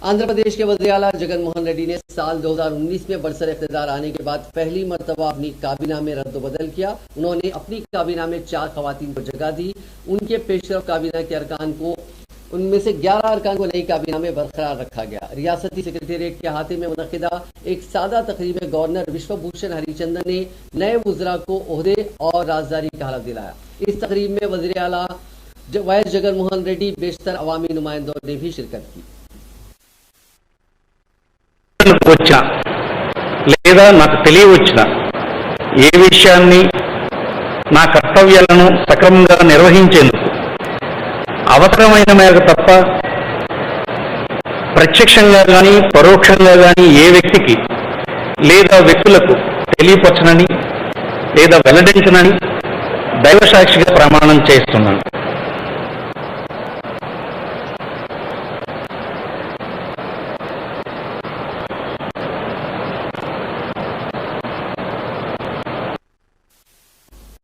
आंध्र प्रदेश के वज़ीर आला जगन मोहन रेड्डी ने साल 2019 में बरसर इख्तिदार आने के बाद पहली मर्तबा अपनी काबीना में रद्द-बदल किया। उन्होंने अपनी काबीना में 4 खवातीन को जगह दी। उनके पेशरफ काबीना के अरकान को उनमें से 11 अरकान को नई काबीना में बरकरार रखा गया। रियासती सेक्रेटेरिएट के अहाते में मुनक्किदा एक सादा तकरीब में गवर्नर विश्वभूषण हरिचंदन ने नए वज़रा को ओहदे और राजदारी का हलफ दिलाया। इस तकरीब में वज़ीर आला वाइस जगन मोहन रेड्डी बेशतर अवामी नुमाइंदों ने भी शिरकत की। వచ్చా లేదా నాకు తెలియవచ్చిన ఏ విషయాన్ని నా కర్తవ్యాలను సక్రమంగా నిర్వహించేందుకు అవసరమైన మేరకు తప్ప ప్రత్యక్షంగా గాని పరోక్షంగా గాని ఏ వ్యక్తికి లేదా వ్యక్తులకు తెలియపరచనని లేదా వెల్లడించనని దైవ సాక్షిగా ప్రమాణం చేస్తున్నాను।